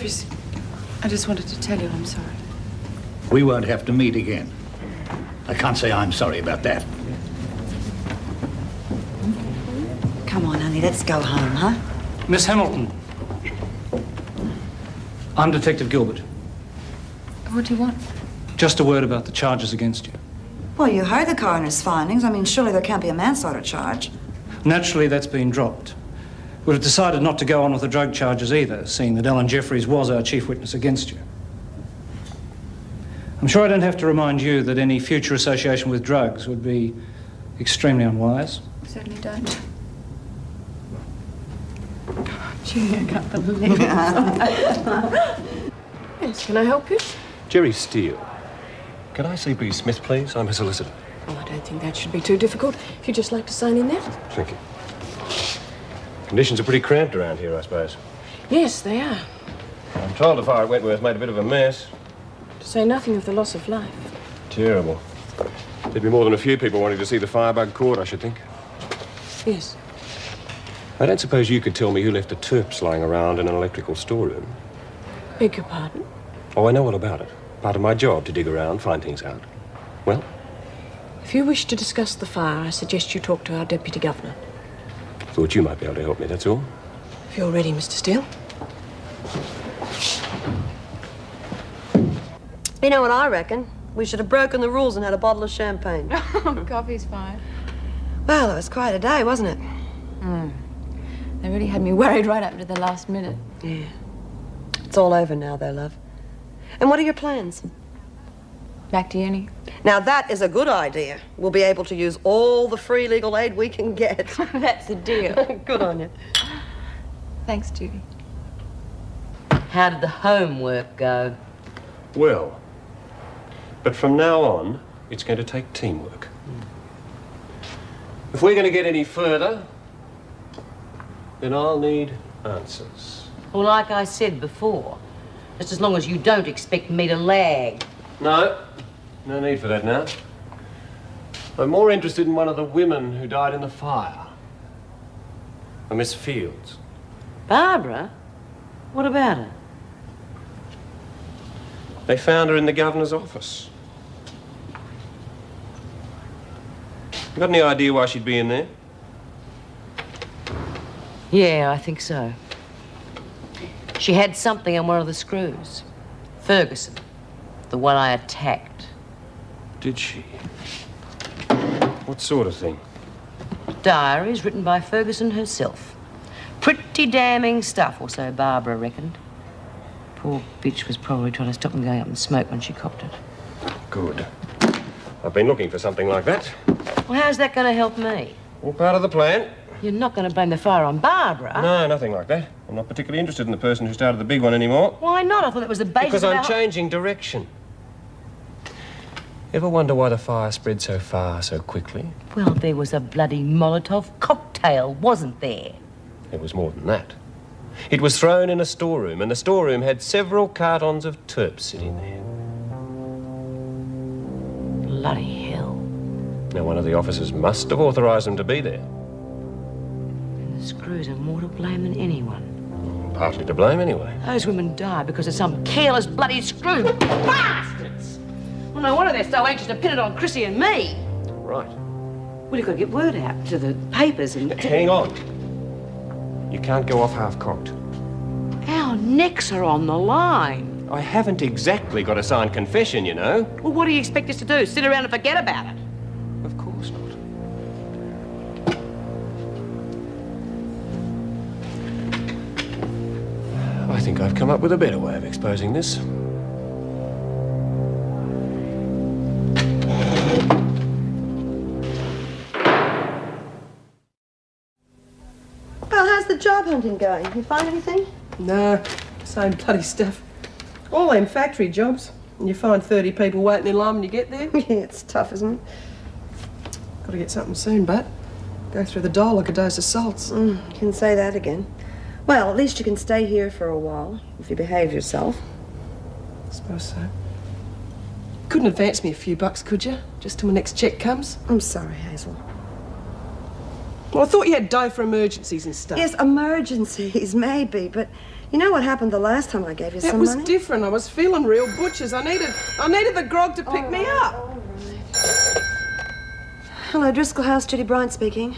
Chris, I just wanted to tell you I'm sorry. We won't have to meet again. I can't say I'm sorry about that. Come on, honey, let's go home, huh? Miss Hamilton. I'm Detective Gilbert. What do you want? Just a word about the charges against you. Well, you heard the coroner's findings. I mean, surely there can't be a manslaughter charge. Naturally, that's been dropped. We've decided not to go on with the drug charges either, seeing that Ellen Jeffries was our chief witness against you. I'm sure I don't have to remind you that any future association with drugs would be extremely unwise. Certainly don't. Gee, I can't believe it. Yes, can I help you? Jerry Steele. Can I see B. Smith, please? I'm a solicitor. Oh, I don't think that should be too difficult. If you'd just like to sign in there. Thank you. Conditions are pretty cramped around here, I suppose. Yes, they are. I'm told the fire at Wentworth made a bit of a mess. To say nothing of the loss of life. Terrible. There'd be more than a few people wanting to see the firebug caught, I should think. Yes. I don't suppose you could tell me who left the terps lying around in an electrical storeroom. Beg your pardon? Oh, I know all about it. Part of my job to dig around, find things out. Well? If you wish to discuss the fire, I suggest you talk to our Deputy Governor. Thought you might be able to help me, that's all. If you're ready, Mr. Steele. You know what I reckon? We should have broken the rules and had a bottle of champagne. Coffee's fine. Well, it was quite a day, wasn't it? They really had me worried right up to the last minute. Yeah. It's all over now, though, love. And what are your plans? Back to uni. Now, that is a good idea. We'll be able to use all the free legal aid we can get. That's a deal. Good on you. Thanks, Judy. How did the homework go? Well. But from now on, it's going to take teamwork. If we're going to get any further, then I'll need answers. Well, like I said before, just as long as you don't expect me to lag. No need for that now. I'm more interested in one of the women who died in the fire. A Miss Fields. Barbara? What about her? They found her in the governor's office. You got any idea why she'd be in there? Yeah, I think so. She had something on one of the screws. Ferguson, the one I attacked. Did she? What sort of thing? Diaries written by Ferguson herself. Pretty damning stuff, or so Barbara reckoned. Poor bitch was probably trying to stop them going up in smoke when she copped it. Good. I've been looking for something like that. Well, how's that going to help me? All part of the plan. You're not going to blame the fire on Barbara? No, nothing like that. I'm not particularly interested in the person who started the big one anymore. Why not? I thought that was the basis Because of I'm our... changing direction. Ever wonder why the fire spread so far so quickly? Well, there was a bloody Molotov cocktail, wasn't there? It was more than that. It was thrown in a storeroom, and the storeroom had several cartons of terps sitting there. Bloody hell. Now, one of the officers must have authorised them to be there. And the screws are more to blame than anyone. Partly to blame, anyway. Those women died because of some careless bloody screw bastards! Well, no wonder they're so anxious to pin it on Chrissy and me. Right. Well, you've got to get word out to the papers and... Hang on. You can't go off half-cocked. Our necks are on the line. I haven't exactly got a signed confession, you know. Well, what do you expect us to do? Sit around and forget about it? Of course not. I think I've come up with a better way of exposing this. Well, how's the job hunting going? You find anything? No, same bloody stuff. All them factory jobs. And you find 30 people waiting in line when you get there. Yeah, it's tough, isn't it? Got to get something soon, but go through the dole like a dose of salts. You can say that again. Well, at least you can stay here for a while, if you behave yourself. I suppose so. Couldn't advance me a few bucks, could you? Just till my next cheque comes? I'm sorry, Hazel. Well, I thought you had dough for emergencies and stuff. Yes, emergencies, maybe, but, You know what happened the last time I gave you That some was money? different. I was feeling real butchers. I needed the grog to pick me up. Hello, Driscoll House, Judy Bryant speaking.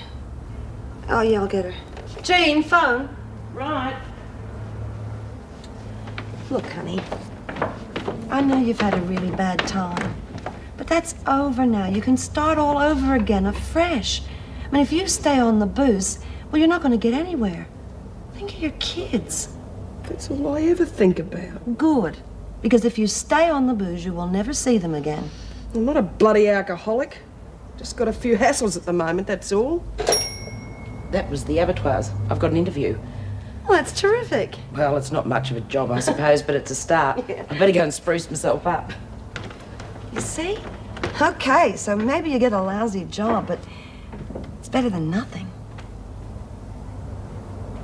Oh, yeah, I'll get her. Jean, phone. Right. Look, honey, I know you've had a really bad time, but that's over now. You can start all over again, afresh. I mean, if you stay on the booze, well, you're not going to get anywhere. Think of your kids. That's all I ever think about. Good, because if you stay on the booze, you will never see them again. I'm not a bloody alcoholic. Just got a few hassles at the moment, that's all. That was the abattoirs. I've got an interview. Well, that's terrific. Well, it's not much of a job, I suppose, but it's a start. I better go and spruce myself up. You see? Okay, so maybe you get a lousy job, but it's better than nothing.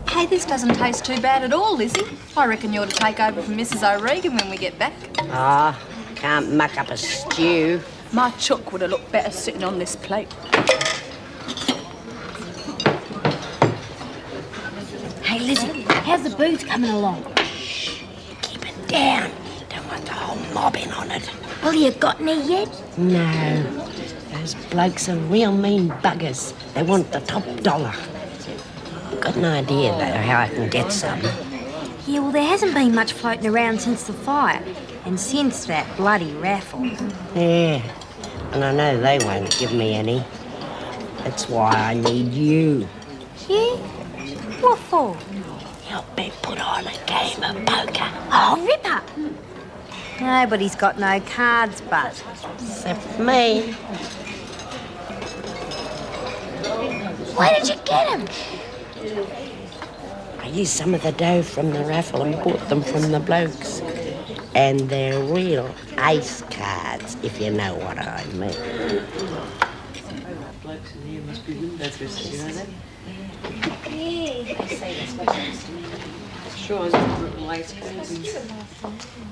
Hey, this doesn't taste too bad at all, Lizzie. I reckon you're to take over from Mrs. O'Regan when we get back. Ah, can't muck up a stew. My chook would have looked better sitting on this plate. Hey, Lizzie, how's the booze coming along? Shh, keep it down. Don't want the whole mob in on it. Well, you got any yet? No. Those blokes are real mean buggers. They want the top dollar. I've got an idea, though, how I can get some. Yeah, well, there hasn't been much floating around since the fire. And since that bloody raffle. Yeah, and I know they won't give me any. That's why I need you. Yeah? What for? Help me put on a game of poker. Oh, Ripper! Nobody's got no cards, but... Except me. Where did you get them? I used some of the dough from the raffle and bought them from the blokes. And they're real ace cards, if you know what I mean. Blokes in here must be windows, you know that? Sure,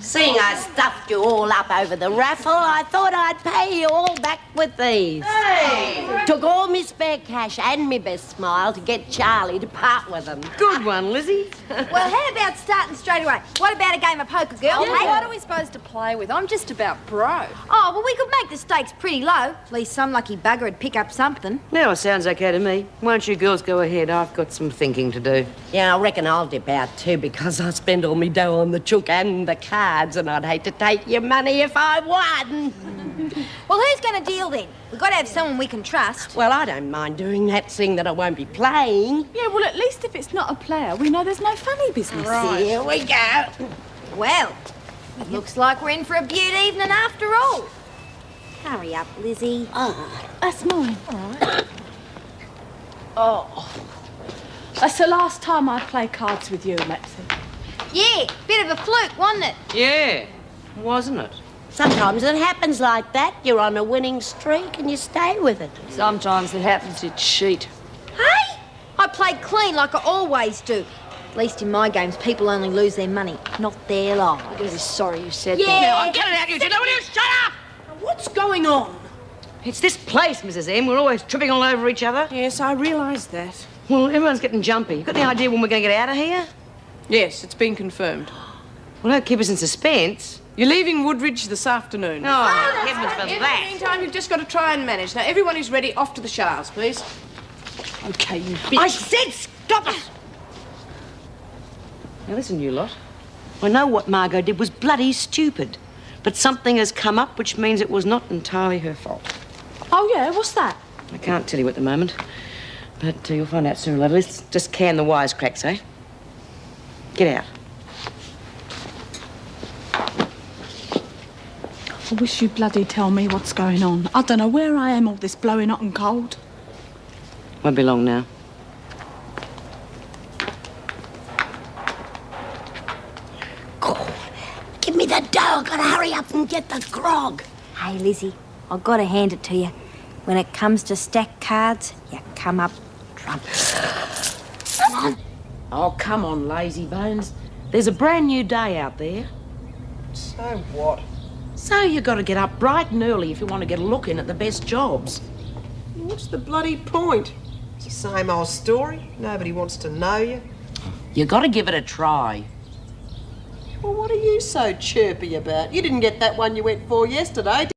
seeing I stuffed you all up over the raffle, I thought I'd pay you all back with these. Hey! Took all my spare cash and my best smile to get Charlie to part with them. Good one, Lizzie. Well, how about starting straight away? What about a game of poker, girl? Oh, what are we supposed to play with? I'm just about broke. Oh, well, we could make the stakes pretty low. At least some lucky bugger would pick up something. Now it sounds okay to me. Why don't you girls go ahead? I've got some thinking to do. Yeah, I reckon I'll dip out too because I spend all my dough on the chook and the cards and I'd hate to take your money if I won. Well, who's going to deal then? We've got to have someone we can trust. Well, I don't mind doing that, seeing that I won't be playing. Yeah, well, at least if it's not a player, we know there's no funny business. Here we go. Well, it looks like we're in for a beaut evening after all. Hurry up, Lizzie. That's mine. All right. Oh. That's the last time I play cards with you, Lexi. Yeah, bit of a fluke, wasn't it? Yeah, wasn't it? Sometimes it happens like that. You're on a winning streak and you stay with it. Sometimes it happens, it's shit. Hey, I played clean like I always do. At least in my games, people only lose their money, not their lives. I'm really sorry you said Yeah. that. Now, I'll get it out, you two. Nobody else, shut up! What's going on? It's this place, Mrs. M. We're always tripping all over each other. Yes, I realise that. Well, everyone's getting jumpy. You got any idea when we're going to get out of here? Yes, it's been confirmed. Well, don't keep us in suspense. You're leaving Woodridge this afternoon. Oh, heavens for In the that. meantime, you've just got to try and manage. Now, everyone who's ready, off to the showers, please. Okay, you bitch. I said stop it! Now listen, you lot. I know what Margot did was bloody stupid. But something has come up which means it was not entirely her fault. Oh, yeah, what's that? I can't tell you at the moment. But you'll find out sooner or later. Let's just can the wisecracks, eh? Get out. I wish you'd bloody tell me what's going on. I don't know where I am, all this blowing hot and cold. Won't be long now. Give me the dough. I've got to hurry up and get the grog. Hey, Lizzie, I've got to hand it to you. When it comes to stack cards, you come up trumps. Come on. Oh, come on, lazy bones. There's a brand new day out there. So what? So you got to get up bright and early if you want to get a look in at the best jobs. What's the bloody point? It's the same old story. Nobody wants to know you. You got to give it a try. Well, what are you so chirpy about? You didn't get that one you went for yesterday,